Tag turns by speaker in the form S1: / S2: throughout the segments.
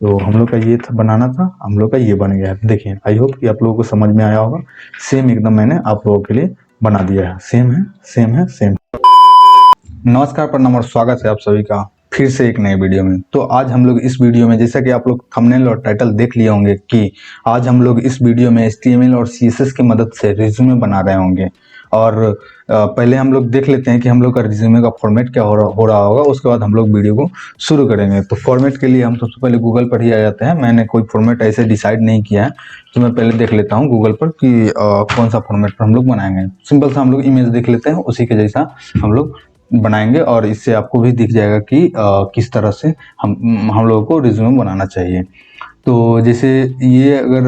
S1: तो हम लोग का ये था बनाना था, हम लोग का ये बन गया है। देखिए आई होप कि आप लोगों को समझ में आया होगा। सेम एकदम मैंने आप लोगों के लिए बना दिया है, सेम है सेम है सेम। नमस्कार, प्रणाम और स्वागत है आप सभी का फिर से एक नए वीडियो में। तो आज हम लोग इस वीडियो में, जैसा कि आप लोग थंबनेल और टाइटल देख लिए होंगे, कि आज हम लोग इस वीडियो में HTML और CSS की मदद से रिज्यूमे बना रहे होंगे। और पहले हम लोग देख लेते हैं कि हम लोग का रिज्यूमे का फॉर्मेट क्या हो रहा होगा, उसके बाद हम लोग वीडियो को शुरू करेंगे। तो फॉर्मेट के लिए हम सबसे पहले गूगल पर ही आ जाते हैं। मैंने कोई फॉर्मेट ऐसे डिसाइड नहीं किया है, तो मैं पहले देख लेता हूँ गूगल पर कि कौन सा फॉर्मेट पर हम लोग बनाएंगे। सिंपल सा हम लोग इमेज देख लेते हैं, उसी के जैसा हम लोग बनाएंगे और इससे आपको भी दिख जाएगा कि किस तरह से हम लोगों को रिज्यूमे बनाना चाहिए। तो जैसे ये अगर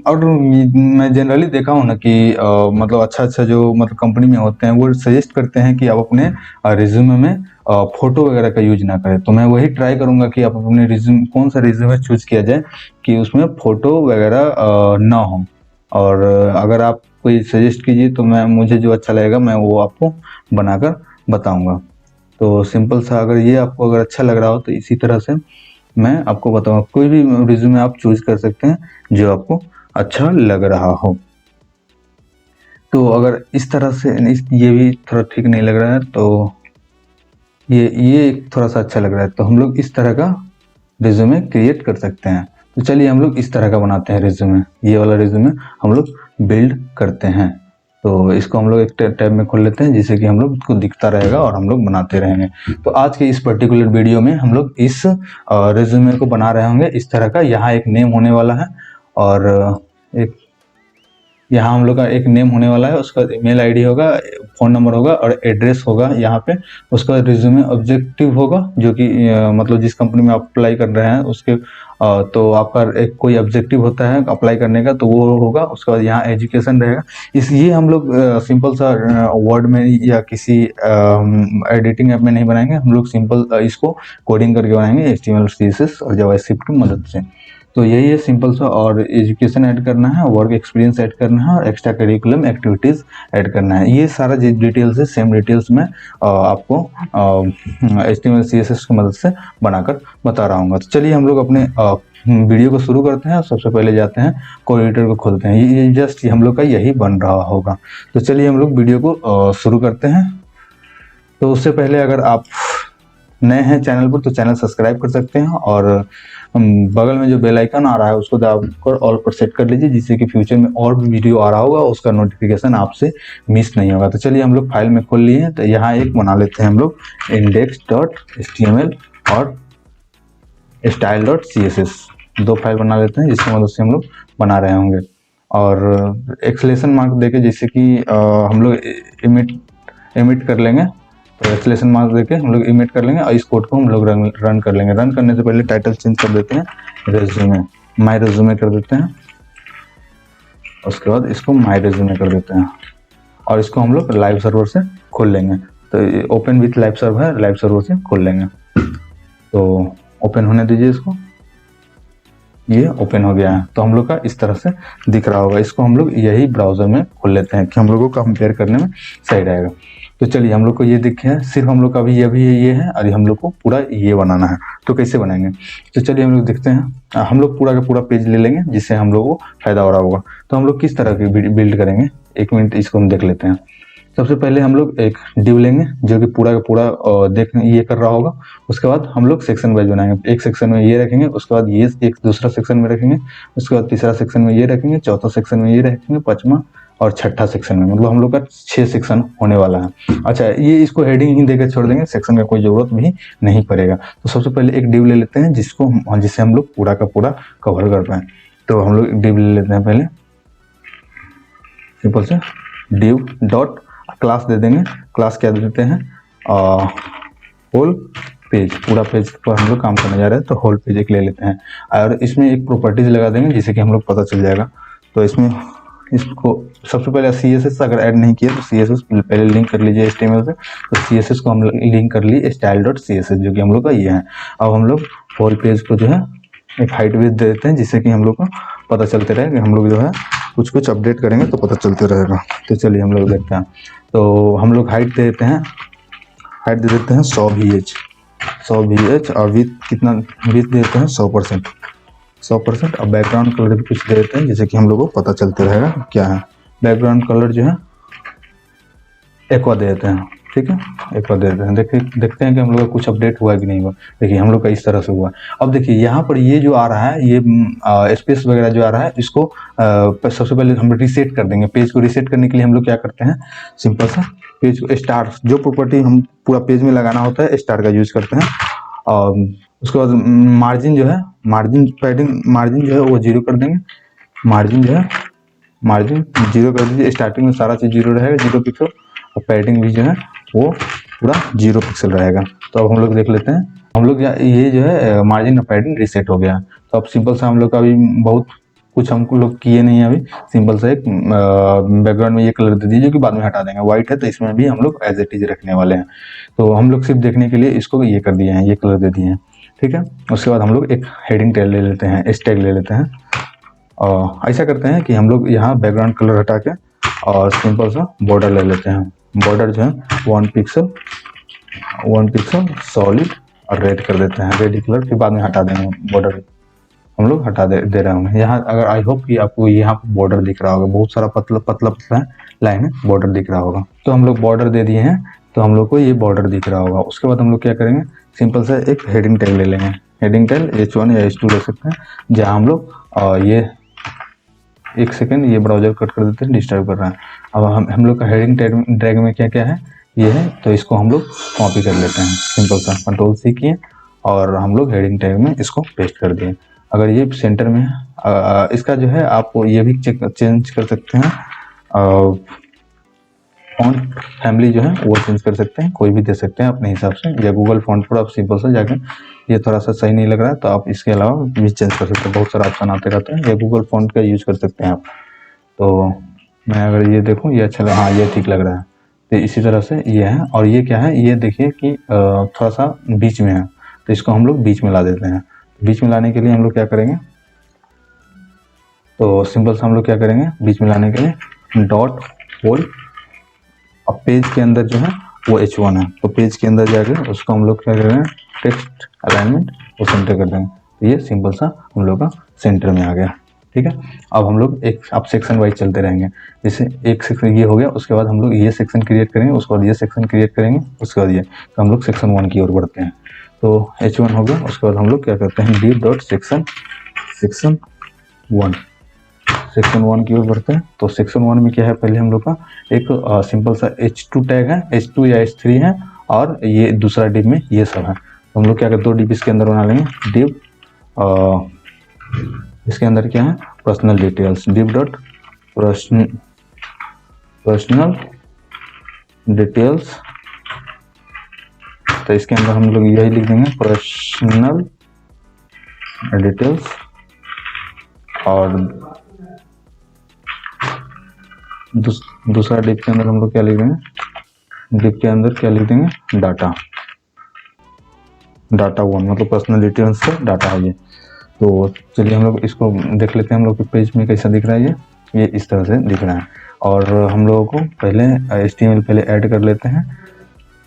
S1: और मैं जनरली देखा हूँ ना कि मतलब अच्छा जो मतलब कंपनी में होते हैं वो सजेस्ट करते हैं कि आप अपने रिज्यूमे में फोटो वगैरह का यूज ना करें। तो मैं वही ट्राई करूंगा कि आप अपने रिज्यूमे, कौन सा रिज्यूमे चूज किया जाए कि उसमें फोटो वगैरह ना हो। और अगर आप कोई सजेस्ट कीजिए तो मुझे जो अच्छा लगेगा मैं वो आपको बनाकर बताऊंगा। तो सिंपल सा, अगर ये आपको अगर अच्छा लग रहा हो तो इसी तरह से मैं आपको बताऊंगा। कोई भी रिज्यूमे आप चूज कर सकते हैं जो आपको अच्छा लग रहा हो। तो अगर इस तरह से ये भी थोड़ा ठीक नहीं लग रहा है, तो ये थोड़ा सा अच्छा लग रहा है, तो हम लोग इस तरह का रिज्यूमे क्रिएट कर सकते हैं। तो चलिए हम लोग इस तरह का बनाते हैं रिज्यूमे। ये वाला रिज्यूमे हम लोग बिल्ड करते हैं। तो इसको हम लोग एक टैब में खोल लेते हैं, जिससे कि हम लोग को दिखता रहेगा और हम लोग बनाते रहेंगे। तो आज के इस पर्टिकुलर वीडियो में हम लोग इस रिज्यूमे को बना रहे होंगे इस तरह का। यहाँ एक नेम होने वाला है और एक यहाँ हम लोग का एक नेम होने वाला है, उसका ईमेल आईडी होगा, फ़ोन नंबर होगा और एड्रेस होगा यहाँ पे। उसका रिज्यूमे ऑब्जेक्टिव होगा, जो कि मतलब जिस कंपनी में आप अप्लाई कर रहे हैं उसके तो आपका एक कोई ऑब्जेक्टिव होता है अप्लाई करने का, तो वो होगा। उसके बाद यहाँ एजुकेशन रहेगा। ये हम लोग सिंपल सा वर्ड में या किसी एडिटिंग ऐप में नहीं बनाएंगे, हम लोग सिंपल इसको कोडिंग करके बनाएंगे HTML CSS और जावास्क्रिप्ट की मदद से। तो यही है सिंपल सा। और एजुकेशन ऐड करना है, वर्क एक्सपीरियंस ऐड करना है और एक्स्ट्रा करिकुलम एक्टिविटीज़ ऐड करना है। ये सारा डिटेल्स है, सेम डिटेल्स में आपको HTML CSS की मदद से बनाकर बता रहा हूँ। तो चलिए हम लोग अपने वीडियो को शुरू करते हैं। और सबसे पहले जाते हैं कोडिटर को खोलते हैं। ये जस्ट हम लोग का यही बन रहा होगा। तो चलिए हम लोग वीडियो को शुरू करते हैं। तो उससे पहले अगर आप नए हैं चैनल पर तो चैनल सब्सक्राइब कर सकते हैं और बगल में जो बेल आइकन आ रहा है उसको दबाकर ऑल पर सेट कर लीजिए, जिससे कि फ्यूचर में और भी वीडियो आ रहा होगा उसका नोटिफिकेशन आपसे मिस नहीं होगा। तो चलिए हम लोग फाइल में खोल लिए हैं। तो यहाँ एक बना लेते हैं हम लोग index.html और style.css, दो फाइल बना लेते हैं जिसकी मदद से हम लोग बना रहे होंगे। और एक्सलेशन मार्क देके, जैसे कि हम लोग इमिट कर लेंगे। तो एक्सलेशन मार्क देके हम लोग इमिट कर लेंगे और इस कोड को हम लोग रन कर लेंगे। रन करने से पहले टाइटल चेंज कर देते हैं, रेज्यूमे माय रेज्यूमे कर देते हैं। उसके बाद इसको माय रेज्यूमे कर देते हैं और इसको हम लोग लाइव सर्वर से खोल लेंगे। तो ओपन विथ लाइव सर्वर है, लाइव सर्वर से खोल लेंगे। तो ओपन होने दीजिए इसको। ये ओपन हो गया है। तो हम लोग का इस तरह से दिख रहा होगा। इसको हम लोग यही ब्राउजर में खोल लेते हैं कि हम लोगों को कंपेयर करने में सही रहेगा। तो चलिए हम लोग को ये दिखे है, सिर्फ हम लोग का अभी ये है और हम लोग को पूरा ये बनाना है। तो कैसे बनाएंगे, तो चलिए हम लोग देखते हैं। हम लोग पूरा का पूरा पेज ले लेंगे जिससे हम लोग को फायदा हो रहा होगा। तो हम लोग किस तरह की बिल्ड करेंगे, एक मिनट इसको हम देख लेते हैं। सबसे पहले हम लोग एक डिव लेंगे जो कि पूरा का पूरा ये कर रहा होगा। उसके बाद हम लोग सेक्शन वाइज बनाएंगे। एक सेक्शन में ये रखेंगे, उसके बाद ये एक दूसरा सेक्शन में रखेंगे, उसके बाद तीसरा सेक्शन में ये रखेंगे, चौथा सेक्शन में ये रखेंगे, पांचवा और छठा सेक्शन में। मतलब हम लोग का 6 सेक्शन होने वाला है। अच्छा, ये इसको हेडिंग ही देकर छोड़ देंगे, सेक्शन का कोई जरूरत भी नहीं पड़ेगा। तो सबसे पहले एक डिव ले लेते हैं जिससे हम लोग पूरा का पूरा कवर कर पाए। तो हम लोग डिव ले लेते हैं। पहले सिंपल से डिव डॉट क्लास दे देंगे। क्लास क्या दे देते हैं, होल पेज, पूरा पेज पर हम लोग काम करने जा रहे हैं। तो होल पेज एक ले लेते हैं और इसमें एक प्रॉपर्टीज लगा देंगे जिससे कि हम लोग पता चल जाएगा। तो इसमें इसको सबसे पहले CSS अगर ऐड नहीं किया तो CSS पहले लिंक कर लीजिए HTML से। तो CSS को हम लिंक कर लिए style.css, जो कि हम लोग का ये है। अब हम लोग होल पेज को जो है एक हाइट विड्थ दे देते हैं, जिससे कि हम लोग को पता चलते रहे कि हम लोग जो है कुछ अपडेट करेंगे तो पता चलते रहेगा। तो चलिए हम लोग देखते हैं। तो हम लोग हाइट दे देते हैं, हाइट दे देते हैं 100 VH और विथ कितना विथ देते हैं 100%। 100%। अब बैकग्राउंड कलर भी कुछ दे देते हैं जैसे कि हम लोग को पता चलते रहेगा क्या है। बैकग्राउंड कलर जो है एक्वा दे देते हैं, ठीक है, एक्वा दे देते हैं। देखते हैं कि हम लोग का कुछ अपडेट हुआ कि नहीं हुआ। देखिए हम लोग का इस तरह से हुआ। अब देखिए यहाँ पर ये जो आ रहा है, ये स्पेस वगैरह जो आ रहा है, इसको सबसे पहले हम रिसेट कर देंगे। पेज को रिसेट करने के लिए हम लोग क्या करते हैं, सिंपल सा पेज को स्टार, जो प्रॉपर्टी हम पूरा पेज में लगाना होता है स्टार का यूज करते हैं। और उसके बाद मार्जिन जो है, मार्जिन पैडिंग मार्जिन जो है वो 0 कर देंगे। मार्जिन जो है, मार्जिन 0 कर दीजिए। स्टार्टिंग में सारा चीज 0 रहेगा, 0 पिक्सल। और पैडिंग भी जो है वो पूरा 0 पिक्सल रहेगा। तो अब हम लोग देख लेते हैं, हम लोग ये जो है मार्जिन और पैडिंग रिसेट हो गया। तो अब सिंपल सा हम लोग का अभी बहुत कुछ हम लोग किए नहीं है। अभी सिंपल सा एक बैकग्राउंड में ये कलर दे दीजिए, जो कि बाद में हटा देंगे। व्हाइट है तो इसमें भी हम लोग एज इट इज रखने वाले हैं। तो हम लोग सिर्फ देखने के लिए इसको ये कर दिए हैं, ये कलर दे दिए हैं, ठीक है। उसके बाद हम लोग एक हेडिंग टैग ले लेते हैं, एस टैग ले लेते हैं। और ऐसा करते हैं कि हम लोग यहाँ बैकग्राउंड कलर हटा के और सिंपल सा बॉर्डर ले लेते हैं। बॉर्डर जो है 1 पिक्सल सॉलिड और रेड कर देते हैं, रेड कलर। फिर बाद में हटा देंगे बॉर्डर, हम लोग हटा दे रहे होंगे यहाँ। अगर आई होप कि आपको यहाँ पर बॉर्डर दिख रहा होगा, बहुत सारा पतला पतला लाइन है, बॉर्डर दिख रहा होगा। तो हम लोग बॉर्डर दे दिए हैं, तो हम लोग को ये बॉर्डर दिख रहा होगा। उसके बाद हम लोग क्या करेंगे, सिंपल सा एक हेडिंग टैग ले लेंगे। हेडिंग टैग H1 या H2 ले सकते हैं, जहाँ हम लोग ये एक सेकेंड ये ब्राउजर कट कर देते हैं, डिस्टर्ब कर रहा है। अब हम लोग का हेडिंग टैग में क्या क्या है, ये है। तो इसको हम लोग कॉपी कर लेते हैं, सिंपल सा Ctrl+C किए और हम लोग हेडिंग टैग में इसको पेस्ट कर दिए। अगर ये सेंटर में इसका जो है आप ये भी चेंज कर सकते हैं। फॉन्ट फैमिली जो है वो चेंज कर सकते हैं, कोई भी दे सकते हैं अपने हिसाब से, या गूगल फॉन्ट पर आप सिंपल सा जाकर ये थोड़ा सा सही नहीं लग रहा है तो आप इसके अलावा भी चेंज कर सकते हैं। बहुत सारा ऑप्शन आते रहते हैं, या गूगल फॉन्ट का यूज कर सकते हैं आप। तो मैं अगर ये देखूँ, ये अच्छा लगा, हाँ ये ठीक लग रहा है। तो इसी तरह से ये है। और ये क्या है, ये देखिए कि थोड़ा सा बीच में है, तो इसको हम लोग बीच में ला देते हैं। बीच में लाने के लिए हम लोग क्या करेंगे, तो सिंपल से हम लोग क्या करेंगे, बीच में लाने के लिए डॉट होल। अब पेज के अंदर जो है वो H1 है, तो पेज के अंदर जाकर उसको हम लोग क्या करेंगे, टेक्स्ट अलाइनमेंट वो सेंटर कर देंगे। तो ये सिंपल सा हम लोग का सेंटर में आ गया, ठीक है। अब हम लोग अब सेक्शन वाइज चलते रहेंगे। जैसे एक सेक्शन ये हो गया, उसके बाद हम लोग ये सेक्शन क्रिएट करेंगे, उसके बाद ये सेक्शन क्रिएट करेंगे, उसके बाद ये। तो हम लोग सेक्शन 1 की ओर बढ़ते हैं। तो H1 हो गया, उसके बाद हम लोग क्या करते हैं, d.section 1 की ओर बढ़ते हैं। तो सेक्शन 1 में क्या है, पहले हम लोग का एक सिंपल सा H2 टैग है, H2 या H3 है, और ये दूसरा डिव में ये सब है। तो हम लोग क्या करते हैं, 2 डिव इसके अंदर बना लेंगे। डिव इसके अंदर क्या है, personal details, div dot personal details. तो इसके अंदर हम लोग यही लिख देंगे, पर्सनल डिटेल्स। और दूसरा डिव के अंदर हम लोग क्या लिख देंगे, डिव के अंदर क्या लिख देंगे, डाटा 1, मतलब पर्सनल डिटेल्स से डाटा है ये। तो चलिए हम लोग इसको देख लेते हैं, हम लोग के पेज में कैसा दिख रहा है। ये इस तरह से दिख रहा है। और हम लोगों को पहले HTML पहले ऐड कर लेते हैं।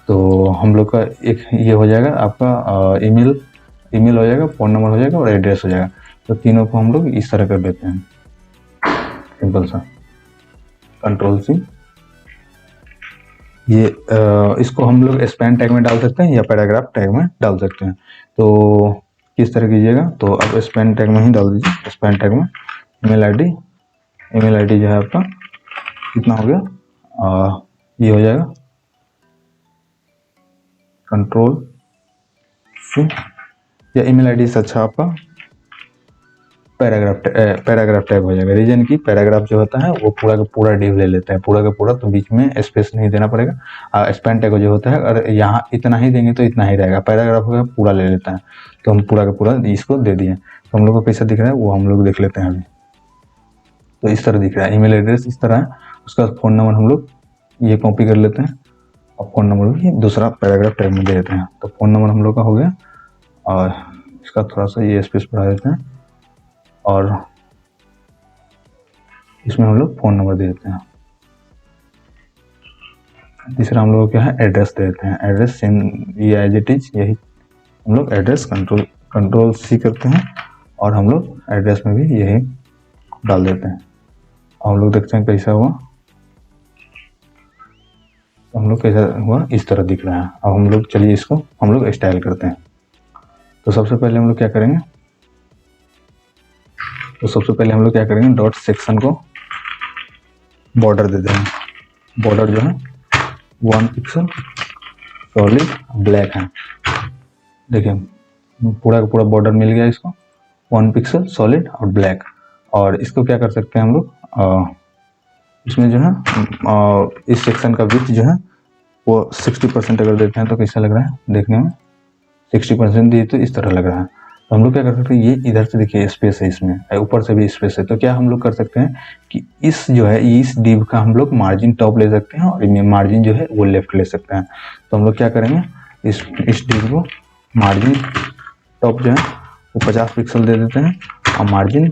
S1: तो हम लोग का एक ये हो जाएगा, आपका ईमेल हो जाएगा, फ़ोन नंबर हो जाएगा और एड्रेस हो जाएगा। तो तीनों को हम लोग इस तरह कर देते हैं, सिंपल सा Ctrl+C। ये इसको हम लोग स्पैन टैग में डाल सकते हैं या पैराग्राफ टैग में डाल सकते हैं। तो किस तरह कीजिएगा, तो अब स्पैन टैग में ही डाल दीजिए। स्पैन टैग में ईमेल आईडी जो है आपका कितना हो गया, ये हो जाएगा Ctrl+C, या ईमेल आईडी से अच्छा आपका पैराग्राफ टैग हो जाएगा। रीजन की पैराग्राफ जो होता है वो पूरा का पूरा डिव ले लेते हैं, पूरा का पूरा, तो बीच में स्पेस नहीं देना पड़ेगा। स्पैन टैग जो होता है, अगर यहाँ इतना ही देंगे तो इतना ही रहेगा। पैराग्राफ का पूरा ले लेता है, तो हम पूरा का पूरा इसको दे दिए। तो हम लोग को कैसा दिख रहा है वो हम लोग देख लेते हैं अभी। तो इस तरह दिख रहा है, ईमेल एड्रेस इस तरह है। उसका फ़ोन नंबर हम लोग ये कॉपी कर लेते हैं, और फ़ोन नंबर भी दूसरा पैराग्राफ टैग में दे देते हैं। तो फ़ोन नंबर हम लोग का हो गया, और इसका थोड़ा सा ये स्पेस बढ़ा देते हैं, और इसमें हम लोग फ़ोन नंबर दे देते हैं। तीसरा हम लोग क्या है, एड्रेस दे देते हैं। एड्रेस सेम ये एज इट इज, यही हम लोग एड्रेस Ctrl+C करते हैं, और हम लोग एड्रेस में भी यही डाल देते हैं। हम लोग देखते हैं कैसा हुआ, हम लोग कैसा हुआ, इस तरह दिख रहा है। अब हम लोग चलिए इसको हम लोग स्टाइल करते हैं। तो सबसे पहले हम लोग क्या करेंगे, डॉट सेक्शन को बॉर्डर दे देंगे। बॉर्डर जो है 1 पिक्सल सॉलिड ब्लैक है। देखिए पूरा का पूरा बॉर्डर मिल गया इसको, 1 पिक्सल सॉलिड और ब्लैक। और इसको क्या कर सकते हैं हम लोग, इसमें जो है इस सेक्शन का विड्थ जो है वो 60% अगर देते हैं तो कैसा लग रहा है देखने में, 60% दिए तो इस तरह लग रहा है। तो हम लोग क्या कर सकते हैं, ये इधर से देखिए स्पेस है, इसमें ऊपर से भी स्पेस है। तो क्या हम लोग कर सकते हैं कि इस जो है इस डिव का हम लोग मार्जिन टॉप ले सकते हैं और मार्जिन जो है वो लेफ्ट ले सकते हैं। तो हम लोग क्या करेंगे, इस डिव को मार्जिन टॉप जो है वो 50 पिक्सल दे देते हैं और मार्जिन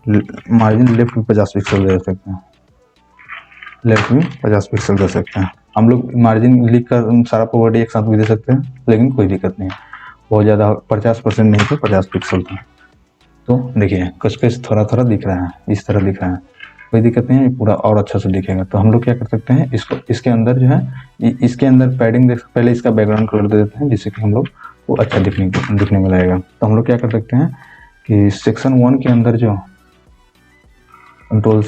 S1: लेफ्ट भी 50 पिक्सल दे सकते हैं, लेफ्ट में 50 पिक्सल दे सकते हैं। हम लोग मार्जिन लिख कर सारा प्रॉपर्टी एक साथ भी दे सकते हैं, लेकिन कोई दिक्कत नहीं है। बहुत ज़्यादा 50% नहीं तो 50 पिक्सल था। तो देखिए कुछ थोड़ा दिख रहा है, इस तरह दिख रहा है, कोई दिक्कत नहीं है, पूरा और अच्छा से दिखेगा। तो हम लोग क्या कर सकते हैं, इसको इसके अंदर जो है इसके अंदर पैडिंग देख, पहले इसका बैकग्राउंड कलर दे देते हैं जिससे कि हम लोग वो अच्छा दिखने में लगेगा। तो हम लोग क्या कर सकते हैं कि सेक्शन 1 के अंदर जो कंट्रोल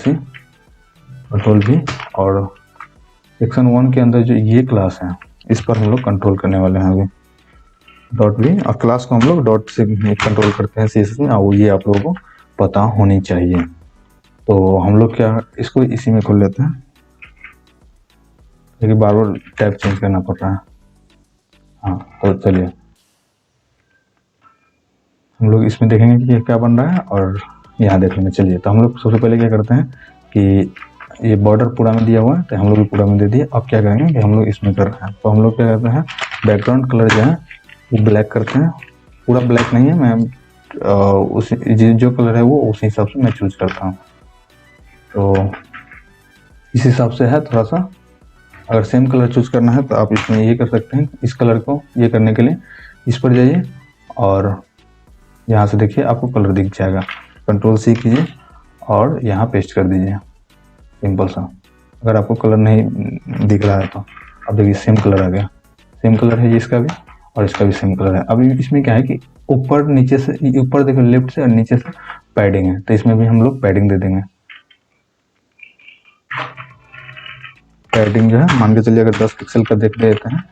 S1: भी और सेक्शन 1 के अंदर जो ये क्लास है इस पर हम लोग कंट्रोल करने वाले हैं अभी, डॉट भी। और क्लास को हम लोग डॉट से कंट्रोल करते हैं CSS में, और ये आप लोगों को पता होनी चाहिए। तो हम लोग क्या इसको इसी में खोल लेते हैं, क्योंकि बार बार टैब चेंज करना पड़ रहा है। हाँ तो चलिए हम लोग इसमें देखेंगे कि ये क्या बन रहा है और यहाँ देख लेंगे। चलिए तो हम लोग सबसे पहले क्या करते हैं कि ये बॉर्डर पूरा में दिया हुआ है तो हम लोग भी पूरा में दे दिए। अब क्या करेंगे कि हम लोग इसमें कर रहे हैं, तो हम लोग क्या करते हैं बैकग्राउंड कलर जो है वो ब्लैक करते हैं। पूरा ब्लैक नहीं है, मैं उसी जो कलर है वो उसी हिसाब से मैं चूज करता हूँ। तो इस हिसाब से है थोड़ा सा, अगर सेम कलर चूज करना है तो आप इसमें ये कर सकते हैं। इस कलर को ये करने के लिए इस पर जाइए और यहाँ से देखिए आपको कलर दिख जाएगा, कंट्रोल C कीजिए और यहाँ पेस्ट कर दीजिए, सिंपल सा। अगर आपको कलर नहीं दिख रहा है तो अब देखिए सेम कलर आ गया, सेम कलर है इसका भी और इसका भी सेम कलर है। अभी इसमें क्या है कि ऊपर नीचे से, ऊपर देखो लेफ्ट से और नीचे से पैडिंग है, तो इसमें भी हम लोग पैडिंग दे देंगे। पैडिंग जो है मान के चलिए अगर 10 पिक्सल का देख देते हैं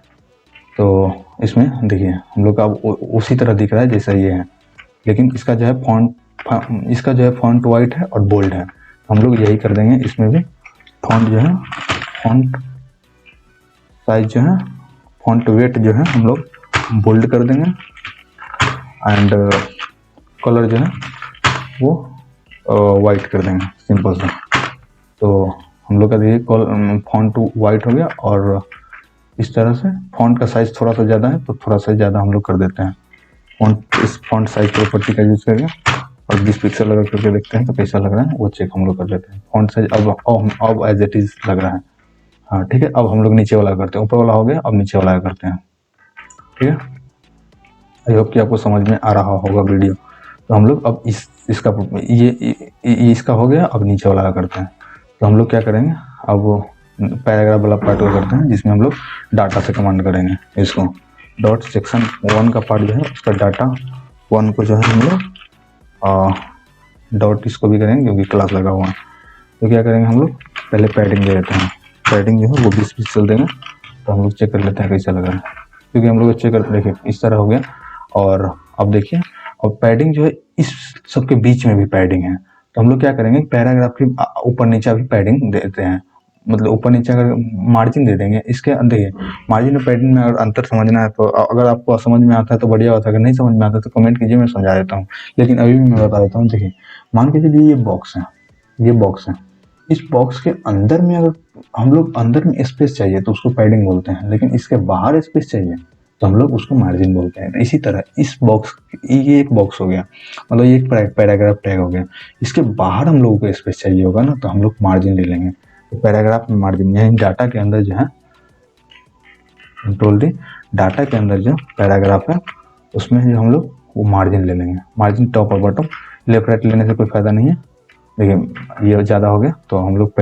S1: तो इसमें देखिए हम लोग का उसी तरह दिख रहा है जैसा ये है, लेकिन इसका जो है फॉन्ट वाइट है और बोल्ड है। हम लोग यही कर देंगे, इसमें भी फॉन्ट जो है, फॉन्ट साइज जो है, फॉन्ट वेट जो है हम लोग बोल्ड कर देंगे एंड कलर जो है वो वाइट कर देंगे, सिंपल सा। तो हम लोग का देखिए फॉन्ट वाइट हो गया और इस तरह से फॉन्ट का साइज थोड़ा सा ज़्यादा है तो थोड़ा सा ज़्यादा हम लोग कर देते हैं। इस फॉन्ट साइज प्रॉपर्टी का यूज करके और 20 पिक्सल अगर करके देखते हैं तो कैसा लग रहा है वो चेक हम लोग कर लेते हैं। फॉन्ट साइज अब एज इट इज लग रहा है। हाँ ठीक है, अब हम लोग नीचे वाला करते हैं, ऊपर वाला हो गया, अब नीचे वाला करते हैं। ठीक है, आई होप कि आपको समझ में आ रहा होगा वीडियो। तो हम लोग अब इसका इसका हो गया, अब नीचे वाला करते हैं। तो हम लोग क्या करेंगे, अब पैराग्राफ वाला पार्ट को करते हैं जिसमें हम लोग डाटा से कमांड करेंगे। इसको डॉट सेक्शन 1 का पार्ट जो है उसका डाटा 1 को जो है हम लोग डॉट इसको भी करेंगे क्योंकि क्लास लगा हुआ है। तो क्या करेंगे हम लोग पहले पैडिंग दे देते हैं, पैडिंग जो है वो 20 पिक्सल देंगे। तो हम लोग चेक कर लेते हैं कैसा लग रहा है, क्योंकि हम लोग चेक करते देखिए इस तरह हो गया। और अब देखिए अब पैडिंग जो है इस सबके बीच में भी पैडिंग है। तो हम लोग क्या करेंगे पैराग्राफ के ऊपर नीचे भी पैडिंग देते हैं, मतलब ऊपर नीचे अगर मार्जिन दे देंगे। इसके देखिए मार्जिन और पैडिंग में अगर अंतर समझना है तो अगर आपको समझ में आता है तो बढ़िया होता है, अगर नहीं समझ में आता है तो कमेंट कीजिए, मैं समझा देता हूँ। लेकिन अभी भी मैं बता देता हूँ। देखिए मान के चलिए ये बॉक्स है, ये बॉक्स है, इस बॉक्स के अंदर में अगर हम लोग अंदर में स्पेस चाहिए तो उसको पैडिंग बोलते हैं, लेकिन इसके बाहर स्पेस चाहिए तो हम लोग उसको मार्जिन बोलते हैं। इसी तरह इस बॉक्स, ये एक बॉक्स हो गया, मतलब ये एक पैराग्राफ टैग हो गया, इसके बाहर हम लोगों को स्पेस चाहिए होगा ना तो हम लोग मार्जिन ले लेंगे। तो पैराग्राफ में मार्जिन, यही डाटा के अंदर जो है कंट्रोल डी, डाटा के अंदर जो पैराग्राफ है उसमें जो हम लोग वो मार्जिन ले लेंगे। मार्जिन टॉप और बॉटम, लेफ्ट राइट लेने से कोई फ़ायदा नहीं है। देखिए ये ज़्यादा हो गया तो हम लोग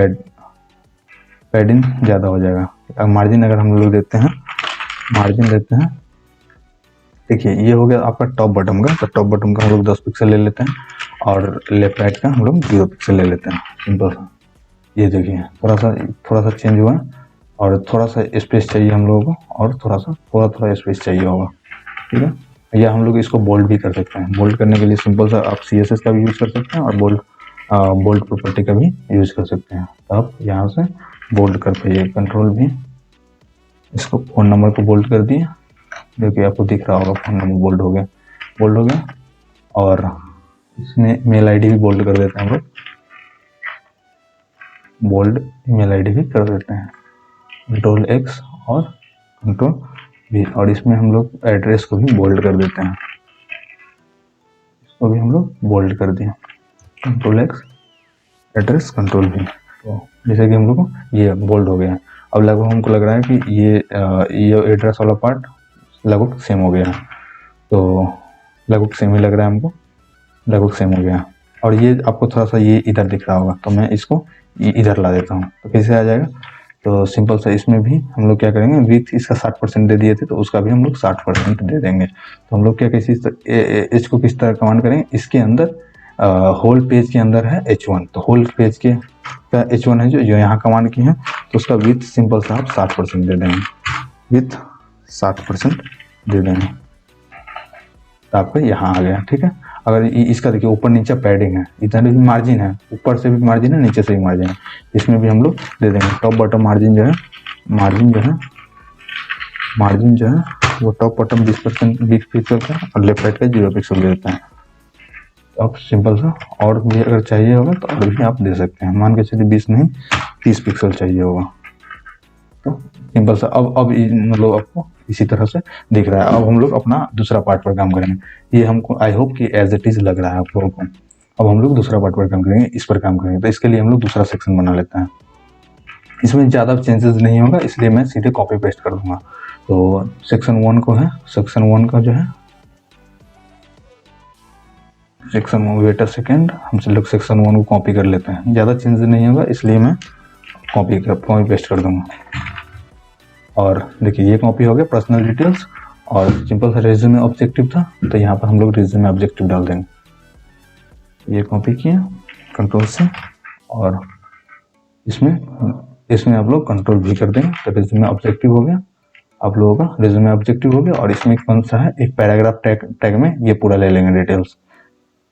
S1: पैडिंग ज़्यादा हो जाएगा। अब मार्जिन अगर हम लोग देते हैं, मार्जिन देते हैं, देखिए ये हो गया आपका टॉप बॉटम का। तो टॉप बॉटम का हम लोग 10 पिक्सल ले लेते हैं और लेफ्ट राइट का हम लोग 0 पिक्सल ले लेते हैं, सिंपल सा। ये देखिए थोड़ा सा चेंज हुआ और थोड़ा सा स्पेस चाहिए हम लोगों को, और थोड़ा स्पेस चाहिए होगा, ठीक है। या हम लोग इसको बोल्ड भी कर सकते हैं। बोल्ड करने के लिए सिंपल सा आप CSS का भी यूज़ कर सकते हैं और बोल्ड प्रॉपर्टी का भी यूज़ कर सकते हैं। तो आप यहाँ से बोल्ड कर पाइए, कंट्रोल भी, इसको फ़ोन नंबर को बोल्ड कर दिए, जो कि आपको दिख रहा होगा, फ़ोन नंबर बोल्ड हो गया। और इसमें मेल आईडी भी बोल्ड कर देते हैं हम लोग, बोल्ड ईमेल आईडी भी कर देते हैं, कंट्रोल X और कंट्रोल V। और इसमें हम लोग एड्रेस को भी बोल्ड कर देते हैं, इसको भी हम लोग बोल्ड कर दिए, control X, address, control V। तो जैसे कि हम लोग को ये बोल्ड हो गया। अब लगभग हमको लग रहा है कि ये एड्रेस वाला पार्ट लगभग सेम हो गया, तो लगभग सेम ही लग रहा है हमको, लगभग सेम हो गया। और ये आपको थोड़ा सा ये इधर दिख रहा होगा, तो मैं इसको इधर ला देता हूँ। तो कैसे आ जाएगा, तो सिंपल सा इसमें भी हम लोग क्या करेंगे, विथ इसका 60% दे दिए थे तो उसका भी हम लोग 60% दे देंगे। तो हम लोग क्या इसको किस तरह कमांड करेंगे, इसके अंदर होल पेज के अंदर है H1, तो होल पेज के का H1 है जो यहाँ कमांड की है, तो उसका विथ सिंपल सा आप 60% दे देंगे, विथ 60% दे देंगे, तो आपका यहाँ आ गया, ठीक है। अगर इसका देखिए ऊपर नीचे पैडिंग है, इधर भी मार्जिन है, ऊपर से भी मार्जिन है, नीचे से भी मार्जिन है, इसमें भी हम लोग दे देंगे। टॉप बॉटम मार्जिन जो है वो टॉप बॉटम 20 पिक्सल का और लेफ्ट राइट का 0 पिक्सल दे देते हैं। तो आप सिंपल सा, और भी अगर चाहिए होगा तो और भी आप दे सकते हैं, मान के चलिए 20 नहीं 30 पिक्सल चाहिए होगा, तो सिंपल सा। अब मतलब आपको इसी तरह से दिख रहा है। अब हम लोग अपना दूसरा पार्ट पर काम करेंगे। ये हमको आई होप कि एज इट इज लग रहा है आप लोगों को। अब हम लोग दूसरा पार्ट पर काम करेंगे, इस पर काम करेंगे। तो इसके लिए हम लोग दूसरा सेक्शन बना लेते हैं। इसमें ज़्यादा चेंजेस नहीं होगा, इसलिए मैं सीधे कॉपी पेस्ट कर दूंगा। तो सेक्शन 1 को है, सेक्शन 1 का जो है सेक्शन 1, वेट अ सेकेंड, हम लोग सेक्शन 1 को कॉपी कर लेते हैं। ज़्यादा चेंजेस नहीं होगा, इसलिए मैं कॉपी पेस्ट कर दूंगा। और देखिए ये कॉपी हो गया पर्सनल डिटेल्स, और सिंपल सा रेज्यूमे ऑब्जेक्टिव था, तो यहाँ पर हम लोग रेज्यूमे ऑब्जेक्टिव डाल देंगे। ये कॉपी किया कंट्रोल से, और इसमें आप लोग कंट्रोल भी कर देंगे, तो रेज्यूमे ऑब्जेक्टिव हो गया, आप लोगों का रेज्यूमे ऑब्जेक्टिव हो गया। और इसमें कौन सा है, एक पैराग्राफ टैग में ये पूरा ले लेंगे डिटेल्स।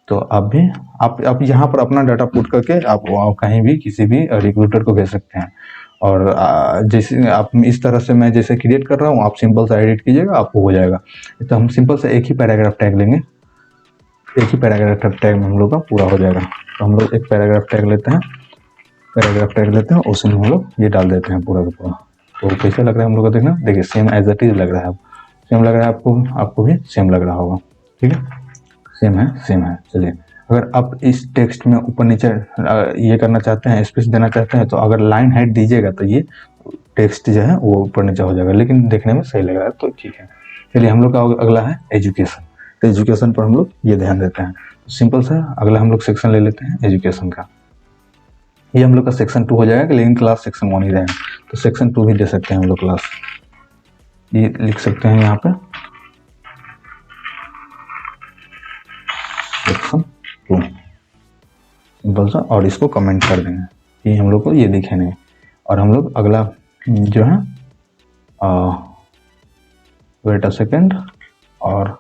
S1: तो आप यहाँ पर अपना डाटा पुट करके आप कहीं भी किसी भी रिक्रूटर को भेज सकते हैं। और जैसे आप इस तरह से मैं जैसे क्रिएट कर रहा हूँ, आप सिंपल सा एडिट कीजिएगा, आपको हो जाएगा। तो हम सिंपल सा एक ही पैराग्राफ टैग लेंगे, एक ही पैराग्राफ टैग में हम लोग का पूरा हो जाएगा। तो हम लोग एक पैराग्राफ टैग लेते हैं, उसमें हम लोग ये डाल देते हैं पूरा का पूरा। तो कैसे लग रहा है हम लोग का, देखना, देखिए सेम एज इट इज लग रहा है, सेम लग रहा है आपको भी सेम लग रहा होगा, ठीक है, सेम है। चलिए, अगर आप इस टेक्स्ट में ऊपर नीचे ये करना चाहते हैं, स्पेस देना चाहते हैं, तो अगर लाइन हाइट दीजिएगा तो ये टेक्स्ट जो है वो ऊपर नीचे हो जाएगा, लेकिन देखने में सही लग रहा है, तो ठीक है। चलिए, हम लोग का अगला है एजुकेशन। तो एजुकेशन पर हम लोग ये ध्यान देते हैं। सिंपल सा अगला हम लोग सेक्शन ले लेते हैं एजुकेशन का। ये हम लोग का सेक्शन 2 हो जाएगा, लेकिन क्लास सेक्शन 1 ही रहेगा, तो सेक्शन 2 भी दे सकते हैं हम लोग क्लास। ये लिख सकते हैं यहाँ पे सेक्शन 2, सिंपल सा, और इसको कमेंट कर देंगे कि हम लोग को ये दिखे नहीं। और हम लोग अगला जो है वेट अ सेकेंड, और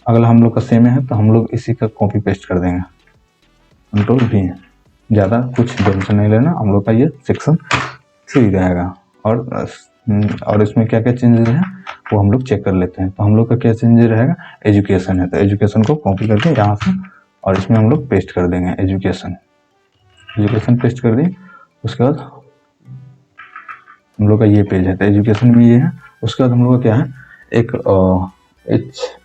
S1: अगला हम लोग का सेम है, तो हम लोग इसी का कॉपी पेस्ट कर देंगे, कंट्रोल भी। ज़्यादा कुछ टेंशन नहीं लेना, हम लोग का ये सेक्शन 3 रहेगा। और इसमें क्या क्या चेंजेस हैं वो हम लोग चेक कर लेते हैं। तो हम लोग का क्या चेंजेस रहेगा, एजुकेशन है, तो एजुकेशन को कॉपी करके यहाँ से और इसमें हम लोग पेस्ट कर देंगे एजुकेशन पेस्ट कर दिए। उसके बाद हम लोग का ये पेज है, तो एजुकेशन में ये है। उसके बाद हम लोग का क्या है,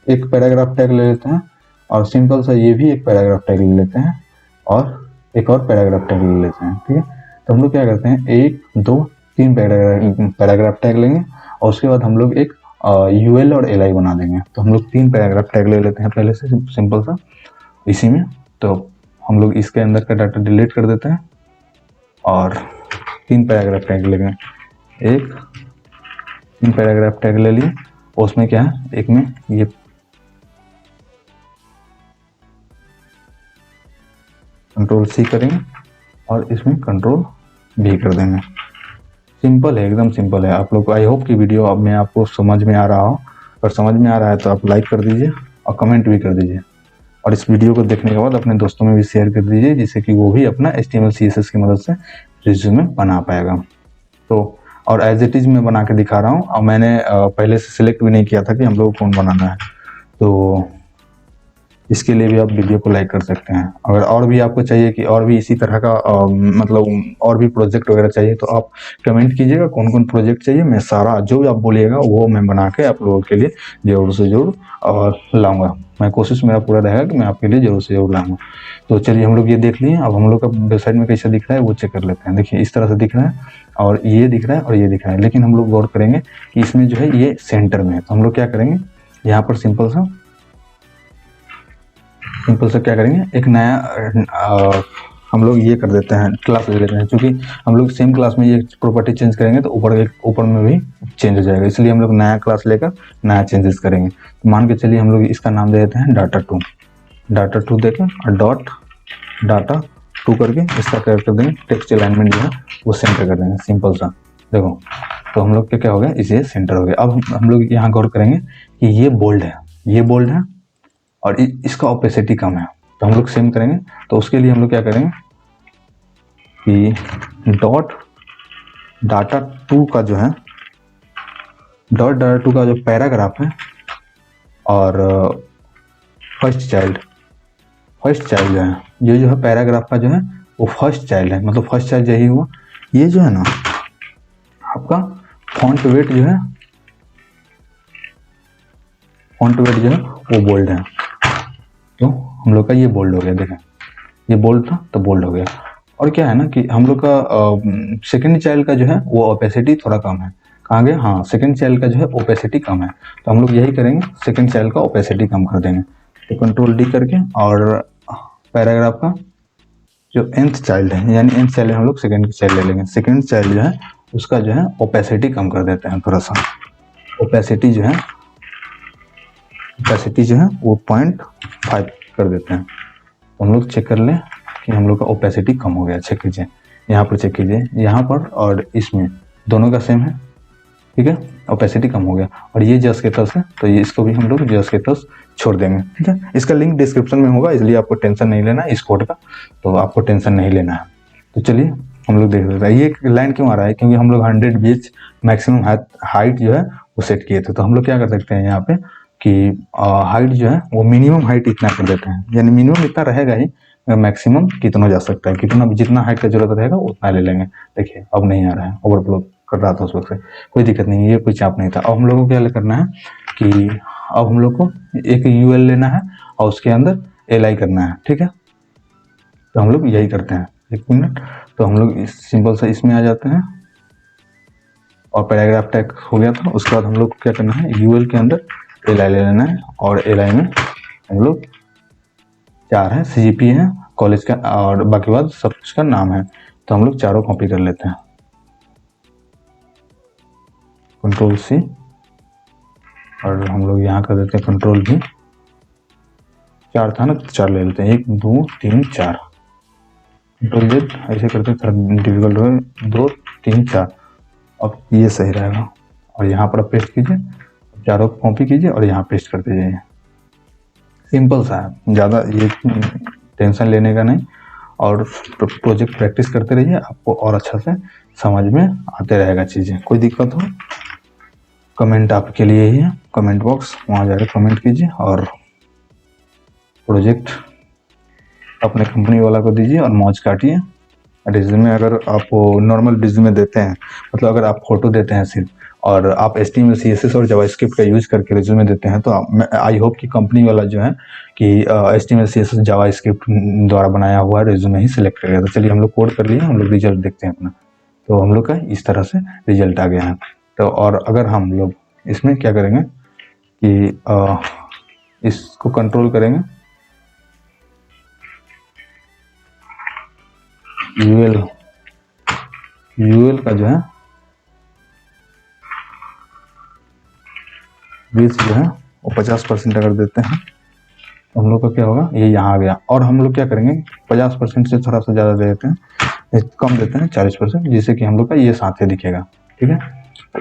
S1: एक पैराग्राफ टैग ले लेते हैं, और सिंपल सा ये भी एक पैराग्राफ टैग ले लेते हैं, और एक और पैराग्राफ टैग ले लेते हैं, ठीक है। तो हम लोग क्या करते हैं, 1 2 3 पैराग्राफ टैग लेंगे, और उसके बाद हम लोग एक यूएल और एल आई बना देंगे। तो हम लोग 3 पैराग्राफ टैग ले लेते हैं पहले से सिंपल सा इसी में। तो हम लोग इसके अंदर का डाटा डिलीट कर देते हैं और 3 पैराग्राफ टैग लेंगे। 3 पैराग्राफ टैग ले लिए, उसमें क्या है, एक में ये कंट्रोल सी करेंगे और इसमें कंट्रोल भी कर देंगे। सिंपल है, एकदम सिंपल है। आप लोग को आई होप कि वीडियो अब में आपको समझ में आ रहा हो। अगर समझ में आ रहा है तो आप लाइक कर दीजिए और कमेंट भी कर दीजिए, और इस वीडियो को देखने के बाद अपने दोस्तों में भी शेयर कर दीजिए, जिससे कि वो भी अपना HTML CSS की मदद से रिज्यूमे बना पाएगा। तो और एज इट इज़ मैं बना के दिखा रहा हूँ, और मैंने पहले से सिलेक्ट भी नहीं किया था कि हम लोग को कौन बनाना है। तो इसके लिए भी आप वीडियो को लाइक कर सकते हैं। अगर और भी आपको चाहिए कि और भी इसी तरह का मतलब और भी प्रोजेक्ट वगैरह चाहिए तो आप कमेंट कीजिएगा कौन कौन प्रोजेक्ट चाहिए। मैं सारा जो भी आप बोलिएगा वो मैं बना के आप लोगों के लिए ज़रूर से ज़रूर लाऊंगा। मैं कोशिश मेरा पूरा रहेगा कि मैं आपके लिए ज़रूर से ज़रूर लाऊंगा। तो चलिए हम लोग ये देख लिए। अब हम लोग का वेबसाइट में कैसा दिख रहा है वो चेक कर लेते हैं। देखिए इस तरह से दिख रहा है, और ये दिख रहा है और ये दिख रहा है, लेकिन हम लोग गौर करेंगे कि इसमें जो है ये सेंटर में है। तो हम लोग क्या करेंगे, यहाँ पर सिंपल सा क्या करेंगे, एक नया हम लोग ये कर देते हैं, क्लास ले लेते हैं। क्योंकि हम लोग सेम क्लास में ये प्रॉपर्टी चेंज करेंगे तो ऊपर में भी चेंज हो जाएगा, इसलिए हम लोग नया क्लास लेकर नया चेंजेस करेंगे। तो मान के चलिए हम लोग इसका नाम दे देते हैं डाटा2 देकर और डॉट डाटा 2 करके इसका कर देंगे टेक्स्ट अलाइनमेंट जो है वो सेंटर कर देंगे। सिंपल सा देखो, तो हम लोग क्या हो गया, इसे सेंटर हो गया। अब हम लोग यहाँ गौर करेंगे कि ये बोल्ड है और इसका ओपेसिटी कम है। तो हम लोग सेम करेंगे। तो उसके लिए हम लोग क्या करेंगे कि डॉट डाटा 2 का जो पैराग्राफ है और फर्स्ट चाइल्ड जो है, ये जो है पैराग्राफ का जो है वो फर्स्ट चाइल्ड है, मतलब फर्स्ट चाइल्ड यही हुआ। ये जो है ना आपका फॉन्ट वेट जो है वो बोल्ड है। तो हम लोग का ये बोल्ड हो गया, देखें ये बोल्ड था तो बोल्ड हो गया। और क्या है ना कि हम लोग का सेकंड चाइल्ड का जो है वो ओपेसिटी थोड़ा कम है। कहाँ गया, हाँ सेकंड चाइल्ड का जो है ओपेसिटी कम है। तो हम लोग यही करेंगे, सेकंड चाइल्ड का ओपेसिटी कम कर देंगे। तो कंट्रोल डी करके और पैराग्राफ का जो nth चाइल्ड है, यानी nth चाइल्ड हम लोग सेकंड चाइल्ड ले लेंगे। सेकंड चाइल्ड जो है उसका जो है ओपेसिटी कम कर देते हैं थोड़ा सा। ओपेसिटी जो है वो 0.5 कर देते हैं। हम लोग चेक कर लें कि हम लोग का ओपेसिटी कम हो गया। चेक कीजिए, यहाँ पर चेक कीजिए, यहाँ पर और इसमें दोनों का सेम है, ठीक है, ओपेसिटी कम हो गया। और ये जस्ट के तस है, तो ये इसको भी हम लोग जस्ट के तस छोड़ देंगे, ठीक है। इसका लिंक डिस्क्रिप्शन में होगा, इसलिए आपको टेंशन नहीं लेना है इस कोड का, तो आपको टेंशन नहीं लेना है। तो चलिए हम लोग देख लेते हैं ये लाइन क्यों आ रहा है, क्योंकि हम लोग 100 बीच मैक्सिमम हाइट जो है वो सेट किए थे। तो हम लोग क्या कर सकते हैं यहाँ पे कि हाइट जो है वो मिनिमम हाइट इतना कर देते हैं, यानी मिनिमम इतना रहेगा ही, मैक्सिमम कितना जा सकता है, जितना हाइट का जरूरत रहेगा उतना ले लेंगे। देखिए अब नहीं आ रहा है, ओवरफ्लो कर रहा था उस वक्त से, कोई दिक्कत नहीं है, ये कोई चाप नहीं था। अब हम लोग को क्या करना है कि अब हम लोग को एक यूएल लेना है और उसके अंदर एल करना है, ठीक है। तो हम लोग यही करते हैं, एक मिनट। तो हम लोग सिंपल सा इसमें आ जाते हैं और पैराग्राफ टैग हो गया था। उसके बाद हम लोग को क्या करना है, यूएल के अंदर एल ले लेना है, और एल में हम लोग 4 है, CGP है, कॉलेज का, और बाकी बात सब कुछ का नाम है। तो हम लोग चारों कॉपी कर लेते हैं, कंट्रोल C, और हम लोग यहाँ कर देते हैं कंट्रोल V। 4 था ना, 4 ले लेते हैं, 1 2 3 4, कंट्रोल Z, ऐसे करते थोड़ा डिफिकल्ट हो, 2 3 4। अब ये सही रहेगा, और यहाँ पर पेस्ट कीजिए, चारों कॉपी कीजिए और यहाँ पेस्ट करते जाइए। सिंपल सा है, ज़्यादा ये टेंशन लेने का नहीं, और प्रोजेक्ट प्रैक्टिस करते रहिए, आपको और अच्छा से समझ में आते रहेगा चीज़ें। कोई दिक्कत हो कमेंट आपके लिए ही है, कमेंट बॉक्स, वहाँ जाकर कमेंट कीजिए और प्रोजेक्ट अपने कंपनी वाला को दीजिए और मौज काटिए। रिज्यूमे अगर आप नॉर्मल रिज्यूमे देते हैं, मतलब अगर आप फोटो देते हैं सिर्फ, और आप HTML CSS और जावास्क्रिप्ट का यूज करके रिज्यूमे देते हैं, तो आई होप कि कंपनी वाला जो है कि HTML CSS जावास्क्रिप्ट द्वारा बनाया हुआ रिज्यूमे ही सिलेक्ट करेगा। तो चलिए हम लोग कोड कर लिए, हम लोग रिजल्ट देखते हैं अपना। तो हम लोग का इस तरह से रिजल्ट आ गया है। तो और अगर हम लोग इसमें क्या करेंगे कि इसको कंट्रोल करेंगे, यूएल का जो है बीच जो है वो 50% अगर देते हैं तो हम लोग का क्या होगा, ये यहाँ आ गया। और हम लोग क्या करेंगे 50% से थोड़ा सा ज़्यादा दे देते हैं, कम देते हैं 40%, जिससे कि हम लोग का ये साथ ही दिखेगा। ठीक है,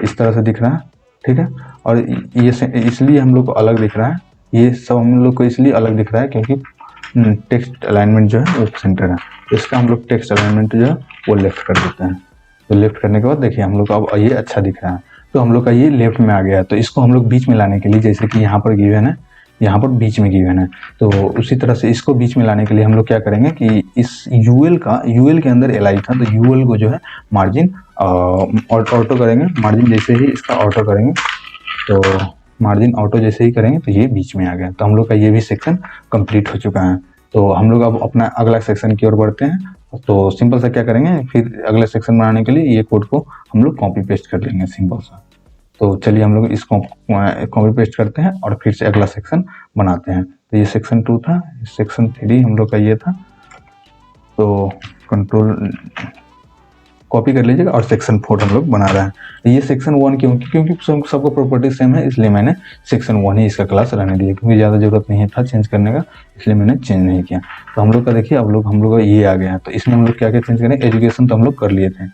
S1: इस तरह से दिख रहा है। ठीक है, और ये इसलिए हम लोग को अलग दिख रहा है, ये सब हम लोग को इसलिए अलग दिख रहा है क्योंकि टेक्स्ट अलाइनमेंट जो है वो सेंटर है। इसका हम लोग टेक्स्ट अलाइनमेंट जो है वो लेफ्ट कर देते हैं। तो लेफ्ट करने के बाद देखिए हम लोग का अब ये अच्छा दिख रहा है, तो हम लोग का ये लेफ्ट में आ गया है। तो इसको हम लोग बीच में लाने के लिए, जैसे कि यहाँ पर गिवन है, यहाँ पर बीच में गिवन है, तो उसी तरह से इसको बीच में लाने के लिए हम लोग क्या करेंगे कि इस यूएल के अंदर एल था, तो यूएल को जो है मार्जिन ऑटो करेंगे। मार्जिन जैसे ही इसका ऑटो करेंगे, तो मार्जिन ऑटो जैसे ही करेंगे तो ये बीच में आ गया। तो हम लोग का ये भी सेक्शन कंप्लीट हो चुका है। तो हम लोग अब अपना अगला सेक्शन की ओर बढ़ते हैं। तो सिंपल सा क्या करेंगे, फिर अगले सेक्शन बनाने के लिए ये कोड को हम लोग कॉपी पेस्ट कर लेंगे सिंपल सा। तो चलिए हम लोग इसको कॉपी पेस्ट करते हैं और फिर से अगला सेक्शन बनाते हैं। तो ये सेक्शन 2 था, सेक्शन 3 हम लोग का ये था। तो कंट्रोल कॉपी कर लीजिएगा और सेक्शन 4 हम लोग बना रहे हैं। ये सेक्शन 1 क्योंकि सबको प्रॉपर्टी सेम है, इसलिए मैंने सेक्शन 1 ही इसका क्लास रहने दिया, क्योंकि ज़्यादा जरूरत नहीं था चेंज करने का, इसलिए मैंने चेंज नहीं किया। तो हम लोग का देखिए हम लोग का ये आ गया है। तो इसमें हम लोग क्या क्या चेंज करें, एजुकेशन तो हम लोग कर लिए थे,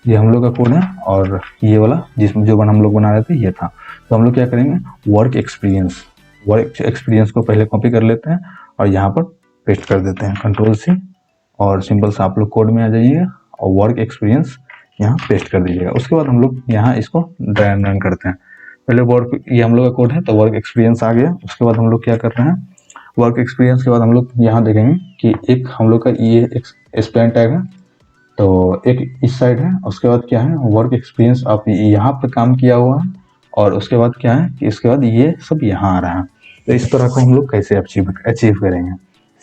S1: ये हम लोग का कोड है, और ये वाला जिसमें जो हम लोग बना रहे थे ये था। तो हम लोग क्या करेंगे, वर्क एक्सपीरियंस को पहले कॉपी कर लेते हैं और यहाँ पर पेस्ट कर देते हैं, कंट्रोल C, और सिंपल सा आप लोग कोड में आ जाइएगा और वर्क एक्सपीरियंस यहाँ पेस्ट कर दीजिएगा। उसके बाद हम लोग यहाँ इसको ड्राई रन करते हैं। पहले वर्क, ये हम लोग का कोड है, तो वर्क एक्सपीरियंस आ गया। उसके बाद हम लोग क्या कर रहे हैं, वर्क एक्सपीरियंस के बाद हम लोग यहाँ देखेंगे कि एक हम लोग का ये एक्सप्लेन टैग है, तो एक इस साइड है। उसके बाद क्या है, वर्क एक्सपीरियंस आप यहाँ पे काम किया हुआ है, और उसके बाद क्या है कि इसके बाद ये सब यहाँ आ रहा है। तो इस तरह को हम लोग कैसे अचीव करेंगे,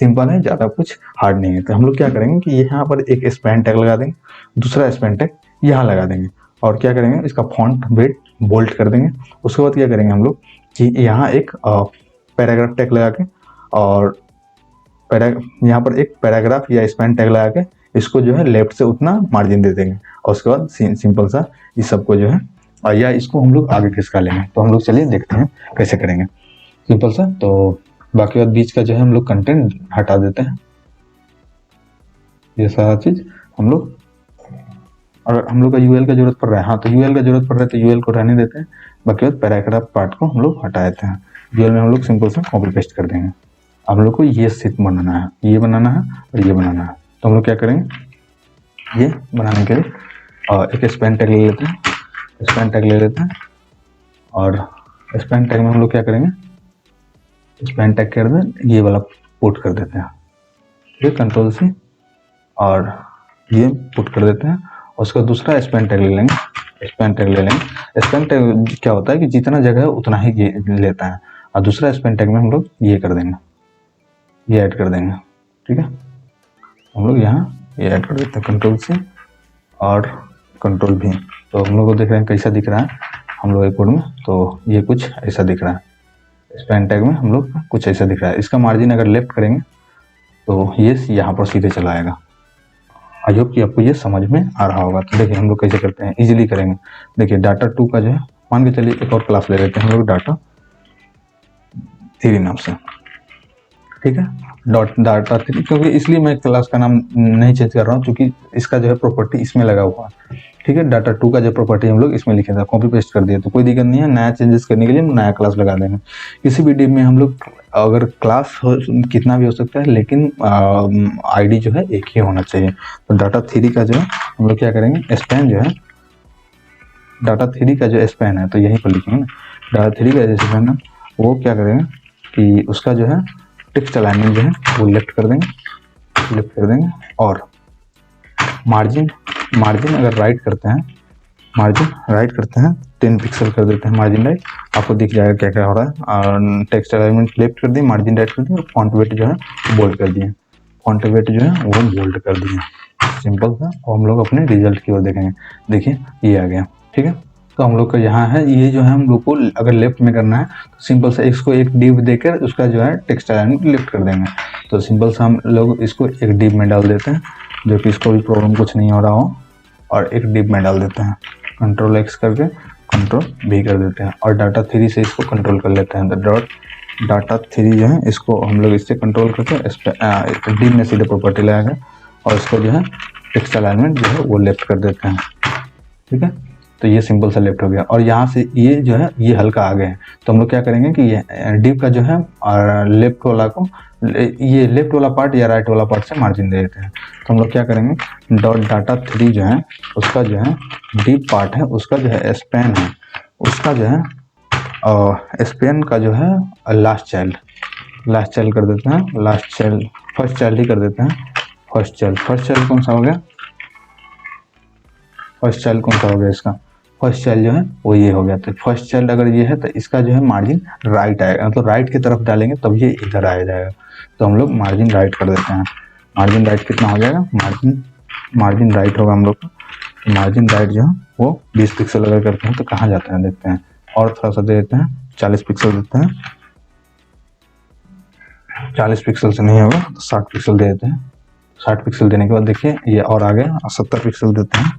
S1: सिंपल है, ज़्यादा कुछ हार्ड नहीं है। तो हम लोग क्या करेंगे कि यहाँ पर एक स्पैन टैग लगा देंगे, दूसरा स्पैन टैग यहाँ लगा देंगे, और क्या करेंगे इसका फॉन्ट वेट बोल्ड कर देंगे। उसके बाद क्या करेंगे हम लोग कि यहाँ एक पैराग्राफ टैग लगा के, और यहाँ पर एक पैराग्राफ या स्पैन टैग लगा के इसको जो है लेफ्ट से उतना मार्जिन दे देंगे, और उसके बाद सिंपल सा इस सबको जो है, या इसको हम लोग आगे खिसका लेंगे। तो हम लोग चलिए देखते हैं कैसे करेंगे सिंपल सा। तो बाकी बात बीच का जो है हम लोग कंटेंट हटा देते हैं, ये सारा चीज हम लोग, अगर हम लोग का यूएल का जरूरत पड़ रहा है, हाँ तो यूएल का जरूरत पड़ रहा है तो यूएल को रहने देते हैं। बाकी बात पैराग्राफ पार्ट को हम लोग हटा देते हैं, यूएल में हम लोग सिंपल सा कॉपी पेस्ट कर देंगे। हम लोग को ये शीट बनाना है, ये बनाना है और ये बनाना है। तो हम लोग क्या करेंगे, ये बनाने के लिए एक स्पैन टैग ले लेते हैं, स्पैन टैग ले लेते हैं, और स्पैन टैग में हम लोग क्या करेंगे, स्पैन टैग कर दें, ये वाला पुट कर देते हैं, ये कंट्रोल C, और ये पुट कर देते हैं। उसका दूसरा स्पैन टैग ले लेंगे, स्पैन टैग ले लेंगे। स्पैन टैग क्या होता है कि जितना जगह है उतना ही लेता है, और दूसरा स्पैन टैग में हम लोग ये कर देंगे, ये ऐड कर देंगे। ठीक है, हम लोग यहाँ ये ऐड कर देते हैं, कंट्रोल C और कंट्रोल V। तो हम लोग को देख रहे हैं कैसा दिख रहा है हम लोग कोड में, तो ये कुछ ऐसा दिख रहा है। स्पैन टैग में हम लोग कुछ ऐसा दिख रहा है। इसका मार्जिन अगर लेफ्ट करेंगे तो ये यहाँ पर सीधे चला आएगा। आई होप कि आपको ये समझ में आ रहा होगा। तो देखिए हम लोग कैसे करते हैं, इजीली करेंगे। देखिए डाटा 2 का जो है, मान के चलिए एक और क्लास ले लेते हैं हम लोग, डाटा 3 नाम से। ठीक है, डाटा 3, क्योंकि इसलिए मैं क्लास का नाम नहीं चेंज कर रहा हूँ, क्योंकि इसका जो है प्रॉपर्टी इसमें लगा हुआ है। ठीक है, डाटा 2 का जो प्रॉपर्टी हम लोग इसमें लिखे थे, कॉपी पेस्ट कर दिए, तो कोई दिक्कत नहीं है। नया चेंजेस करने के लिए नया क्लास लगा देंगे। किसी भी डिव में हम लोग अगर क्लास कितना भी हो सकता है, लेकिन आईडी जो है एक ही होना चाहिए। तो डाटा 3 का जो है हम लोग क्या करेंगे, स्पैन जो है, डाटा 3 का जो स्पैन है तो यहीं पर लिखेंगे ना, डाटा 3 का जो स्पैन है वो क्या करेंगे कि उसका जो है टेक्स्ट अलाइनमेंट जो है वो लेफ्ट कर देंगे, और मार्जिन अगर राइट करते हैं, मार्जिन राइट करते हैं 10 पिक्सल कर देते हैं मार्जिन राइट, आपको दिख जाएगा क्या क्या हो रहा है। और टेक्स्ट अलाइनमेंट लेफ्ट कर दिए, मार्जिन राइट कर दिए, और फॉन्ट वेट जो है बोल्ड कर दिए, फॉन्ट वेट जो है वो बोल्ड कर दिए, सिंपल था। और हम लोग अपने रिजल्ट की ओर देखेंगे। देखिए ये आ गया। ठीक है, तो हम लोग का यहाँ है, ये जो है हम लोग को अगर लेफ्ट में करना है तो सिंपल सा इसको एक डिव देकर उसका जो है टेक्स्ट अलाइनमेंट लेफ्ट कर देंगे। तो सिंपल सा हम लोग इसको एक डिव में डाल देते हैं, जो कि इसको भी प्रॉब्लम कुछ नहीं हो रहा हो, और एक डिव में डाल देते हैं, कंट्रोल एक्स करके कंट्रोल भी कर देते हैं, और डाटा 3 से इसको कंट्रोल कर लेते हैं। तो डॉट डाटा 3 जो है इसको हम लोग इससे कंट्रोल करके डिव में सीधे प्रॉपर्टी लगाएंगे, और इसको जो है टेक्स्ट अलाइनमेंट जो है वो लेफ्ट कर देते हैं। ठीक है, तो ये सिंपल सा लेफ्ट हो गया, और यहाँ से ये जो है ये हल्का आगे है, तो हम लोग क्या करेंगे कि ये डिव का जो है और लेफ्ट वाला को, ये लेफ्ट वाला पार्ट या राइट वाला पार्ट से मार्जिन दे देते हैं। तो हम लोग क्या करेंगे, डॉट डाटा 3 जो है उसका जो है डिव पार्ट है, उसका जो है स्पैन है, उसका जो है स्पैन का जो है लास्ट चाइल्ड कर देते हैं, लास्ट चाइल्ड फर्स्ट चाइल्ड ही कर देते हैं, फर्स्ट चाइल्ड कौन सा हो गया, फर्स्ट चाइल्ड कौन सा हो गया, इसका फर्स्ट चाइल्ड जो है वो ये हो गया। तो फर्स्ट चाइल्ड अगर ये है तो इसका जो है मार्जिन राइट आएगा, मतलब राइट की तरफ डालेंगे तब ये इधर आ जाएगा। तो हम लोग मार्जिन राइट कर देते हैं। मार्जिन राइट कितना हो जाएगा, मार्जिन राइट होगा हम लोग का, मार्जिन राइट जो है वो 20 पिक्सल अगर करते हैं तो कहाँ जाते हैं देखते हैं, और थोड़ा सा दे देते हैं, 40 पिक्सल देते हैं, 40 पिक्सल से नहीं होगा तो 60 पिक्सल दे देते हैं। 60 पिक्सल देने के बाद देखिए ये और आ गया, 70 पिक्सल देते हैं,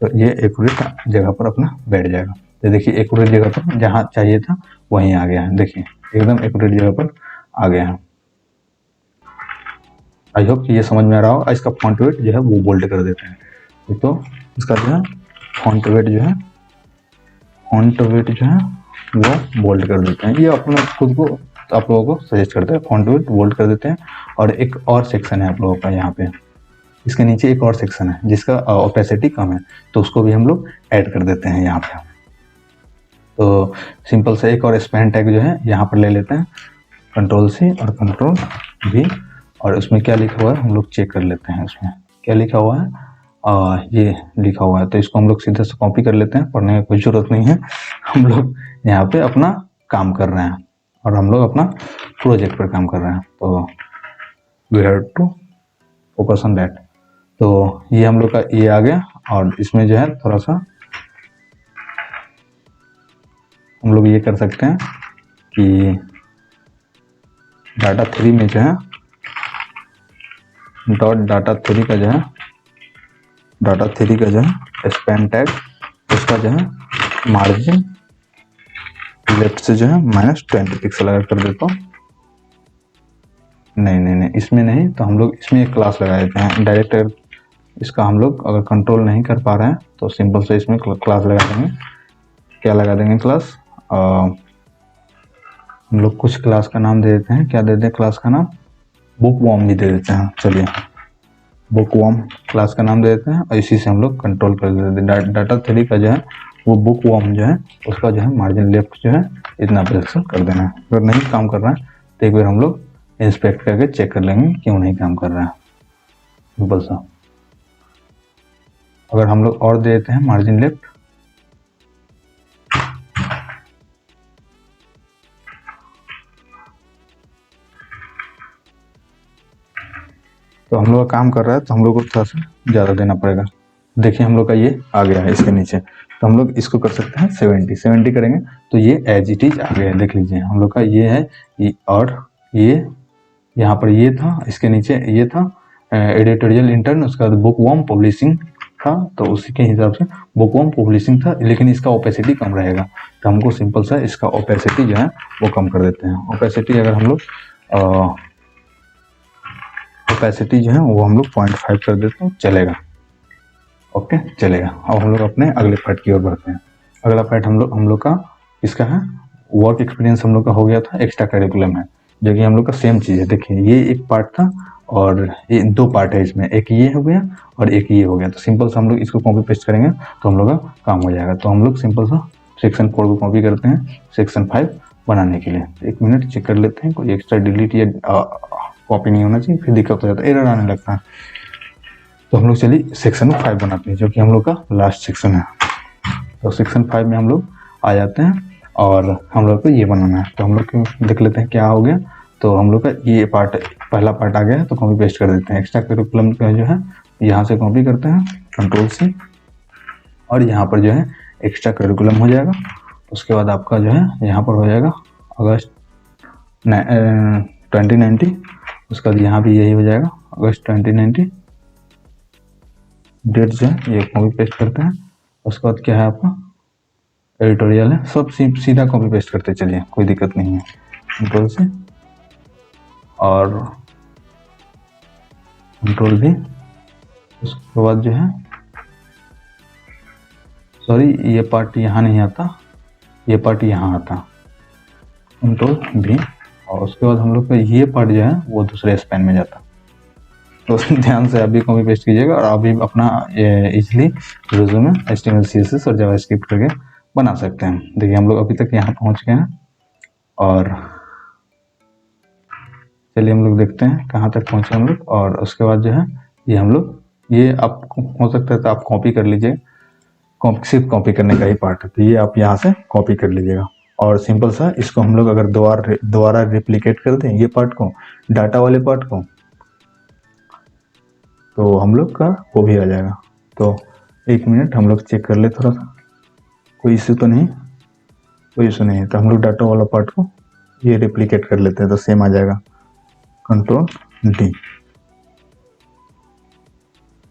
S1: तो ये एक्यूरेट जगह पर अपना बैठ जाएगा। तो देखिए एक्यूरेट जगह पर जहाँ चाहिए था वहीं आ गया है, देखिए एकदम एक्यूरेट जगह पर आ गया है। आई होप कि ये समझ में आ रहा होगा। इसका फॉन्ट वेट जो है वो बोल्ड कर देते हैं, तो इसका जो है फॉन्ट वेट जो है वो बोल्ड कर देते हैं। ये अपना खुद को आप लोगों को सजेस्ट करते हैं, फॉन्ट वेट बोल्ड कर देते हैं। और एक और सेक्शन है आप लोगों का यहाँ पे, इसके नीचे एक और सेक्शन है जिसका ओपेसिटी कम है, तो उसको भी हम लोग ऐड कर देते हैं यहाँ पे। तो सिंपल से एक और स्पैन टैग जो है यहाँ पर ले लेते हैं, कंट्रोल C और कंट्रोल V, और उसमें क्या लिखा हुआ है हम लोग चेक कर लेते हैं। उसमें क्या लिखा हुआ है, ये लिखा हुआ है, तो इसको हम लोग सीधे से कॉपी कर लेते हैं, पढ़ने की कोई जरूरत नहीं है। हम लोग यहाँ पे अपना काम कर रहे हैं और हम लोग अपना प्रोजेक्ट पर काम कर रहे हैं, तो we have to focus on that. तो ये हम लोग का ये आ गया, और इसमें जो है थोड़ा सा हम लोग ये कर सकते हैं कि डाटा 3 में जो है डॉट डाटा 3 का जो है स्पैन टैग, उसका जो है मार्जिन लेफ्ट से जो है -20 पिक्सल अगर कर देता हूँ, नहीं इसमें नहीं, तो हम लोग इसमें एक क्लास लगा देते हैं डायरेक्ट। अगर इसका हम लोग अगर कंट्रोल नहीं कर पा रहे हैं तो सिंपल से इसमें क्लास लगा देंगे। क्या लगा देंगे क्लास, हम लोग कुछ क्लास का नाम दे देते हैं। क्या दे दें क्लास का नाम, बुकवॉर्म भी दे देते हैं। चलिए बुकवॉर्म क्लास का नाम दे देते हैं, और इसी से हम लोग कंट्रोल कर देते हैं। डाटा 3 का जो है वो बुकवॉर्म जो है उसका जो है मार्जिन लेफ्ट जो है इतना पिक्सल कर देना है। अगर नहीं काम कर रहा है तो एक बार हम लोग इंस्पेक्ट करके चेक कर लेंगे क्यों नहीं काम कर रहा है, सिंपल सा। अगर हम लोग और दे देते हैं मार्जिन लेफ्ट, तो हम लोग का काम कर रहा है, तो हम लोग को थोड़ा सा ज़्यादा देना पड़ेगा। देखिए हम लोग का ये आ गया है इसके नीचे, तो हम लोग इसको कर सकते हैं 70 करेंगे तो ये एज इट इज आ गया है। देख लीजिए हम लोग का ये है, और ये यहाँ पर ये था, इसके नीचे ये था एडिटोरियल इंटर्न, उसका बुकवॉर्म पब्लिशिंग था, तो उसी के हिसाब से बुकवॉर्म पब्लिशिंग था, लेकिन इसका ओपेसिटी कम रहेगा। तो हमको सिंपल सा इसका ओपेसिटी जो है वो कम कर देते हैं। ओपेसिटी अगर हम लोग ओपेसिटी जो है वो हम लोग 0.5 कर देते हैं, चलेगा, ओके चलेगा। अब हम लोग अपने अगले पार्ट की ओर बढ़ते हैं। अगला पार्ट हम लोग का इसका है वर्क एक्सपीरियंस। हम लोग का हो गया था एक्स्ट्रा करिकुलम है, जो कि हम लोग का सेम चीज़ है। देखिए ये एक पार्ट था और ये 2 पार्ट है इसमें, एक ये हो गया और एक ये हो गया। तो सिंपल सा हम लोग इसको कॉपी पेस्ट करेंगे तो हम लोग का काम हो जाएगा। तो हम लोग सिंपल सा सेक्शन 4 को कॉपी करते हैं सेक्शन 5 बनाने के लिए। 1 मिनट चेक कर लेते हैं, कोई एक्स्ट्रा डिलीट या कॉपी नहीं होना चाहिए, फिर दिक्कत हो जाता है, एरर आने लगता है। तो हम लोग चलिए सेक्शन 5 बनाते हैं, जो कि हम लोग का लास्ट सेक्शन है। तो सेक्शन 5 में हम लोग आ जाते हैं और हम लोग को ये बनाना है। तो हम लोग देख लेते हैं क्या हो गया। तो हम लोग का ये पार्ट, पहला पार्ट आ गया है, तो कॉपी पेस्ट कर देते हैं। एक्स्ट्रा करिकुलम का जो है यहाँ से कॉपी करते हैं, कंट्रोल C, और यहाँ पर जो है एक्स्ट्रा करिकुलम हो जाएगा। उसके बाद आपका जो है यहाँ पर हो जाएगा अगस्त 2090। उसके बाद यहाँ भी यही हो जाएगा अगस्त 2090। डेट जो है ये कॉपी पेस्ट करते हैं। उसके बाद क्या है आपका एडिटोरियल है, सब सीधा कॉपी पेस्ट करते चलिए, कोई दिक्कत नहीं है। कंट्रोल से और कंट्रोल भी। उसके बाद जो है सॉरी ये पार्ट यहाँ नहीं आता, ये पार्ट यहाँ आता, कंट्रोल भी। और उसके बाद हम लोग का ये पार्ट जो है वो दूसरे स्पैन में जाता। तो ध्यान से अभी कॉपी पेस्ट कीजिएगा और अभी अपना इजली रिज्यूमे HTML CSS और जावास्क्रिप्ट करके बना सकते हैं। देखिए हम लोग अभी तक यहाँ पहुँच गए हैं और चलिए हम लोग देखते हैं कहाँ तक पहुँचे हम लोग। और उसके बाद जो है ये हम लोग ये आपको हो सकता है तो आप कॉपी कर लीजिए, सिर्फ कॉपी करने का ही पार्ट है, तो ये आप यहाँ से कॉपी कर लीजिएगा। और सिंपल सा इसको हम लोग अगर दोबारा रिप्लिकेट कर दें ये पार्ट को, डाटा वाले पार्ट को, तो हम लोग का वो भी आ जाएगा। तो 1 मिनट हम लोग चेक कर ले थोड़ा सा, कोई इशू तो नहीं, कोई इशू नहीं है। तो हम लोग डाटा वाला पार्ट को ये रिप्लिकेट कर लेते हैं तो सेम आ जाएगा, कंट्रोल D।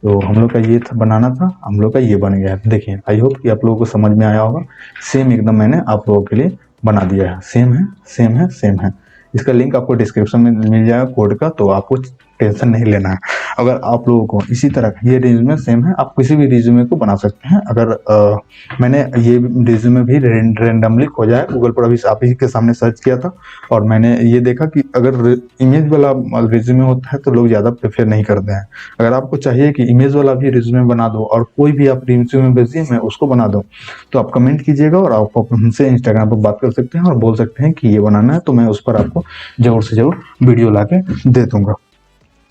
S1: तो हम लोग का ये था बनाना था, हम लोग का ये बन गया है। देखिए आई होप कि आप लोगों को समझ में आया होगा। सेम एकदम मैंने आप लोगों के लिए बना दिया है, सेम है सेम है सेम है। इसका लिंक आपको डिस्क्रिप्शन में मिल जाएगा कोड का, तो आपको टेंशन नहीं लेना है। अगर आप लोगों को इसी तरह ये रिज्यूमे सेम है, आप किसी भी रिज्यूमे को बना सकते हैं। अगर मैंने ये रिज्यूमे भी रेंडमली खोजा है गूगल पर, अभी आप ही के सामने सर्च किया था और मैंने ये देखा कि अगर इमेज वाला रिज्यूमे होता है तो लोग ज़्यादा प्रेफर नहीं करते हैं। अगर आपको चाहिए कि इमेज वाला भी रिज्यूमे बना दो और कोई भी आप रिज्यूमे भेजिए मैं उसको बना दूँ, तो आप कमेंट कीजिएगा और आप हमसे इंस्टाग्राम पर बात कर सकते हैं और बोल सकते हैं कि ये बनाना है, तो मैं उस पर आपको जरूर से जरूर वीडियो ला के दे दूंगा।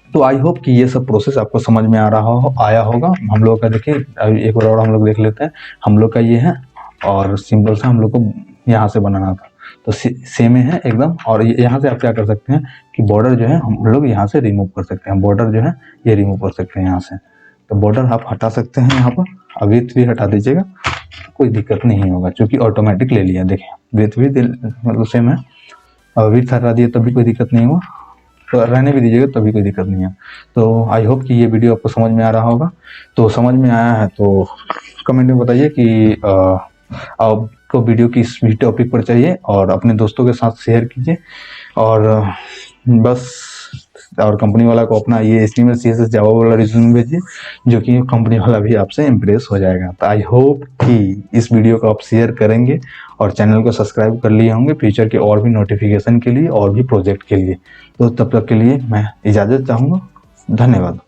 S1: तो आई होप कि ये सब प्रोसेस आपको समझ में आया होगा। हम लोग का देखिए एक बार और हम लोग देख लेते हैं। हम लोग का ये है और सिंपल सा हम लोग को यहाँ से बनाना था, तो सेम है एकदम। और यहाँ से आप क्या कर सकते हैं कि बॉर्डर जो है हम लोग यहाँ से रिमूव कर सकते हैं, बॉर्डर जो है ये रिमूव कर सकते हैं यहाँ से। तो बॉर्डर आप हटा सकते हैं यहाँ पर, विड्थ भी हटा दीजिएगा, कोई दिक्कत नहीं होगा क्योंकि ऑटोमेटिक ले लिया। देखिए विड्थ भी मतलब सेम है, और विड्थ हटा दिए तब भी कोई दिक्कत नहीं हुआ, तो रहने भी दीजिएगा तभी कोई दिक्कत नहीं है। तो आई होप कि ये वीडियो आपको समझ में आ रहा होगा। तो समझ में आया है तो कमेंट में बताइए कि आपको वीडियो किस टॉपिक पर चाहिए और अपने दोस्तों के साथ शेयर कीजिए। और बस और कंपनी वाला को अपना ये HTML CSS जावा वाला रिज्यूमे भेजिए, जो कि कंपनी वाला भी आपसे इम्प्रेस हो जाएगा। तो आई होप कि इस वीडियो को आप शेयर करेंगे और चैनल को सब्सक्राइब कर लिए होंगे फ्यूचर के और भी नोटिफिकेशन के लिए और भी प्रोजेक्ट के लिए। तो तब तक के लिए मैं इजाज़त चाहूँगा, धन्यवाद।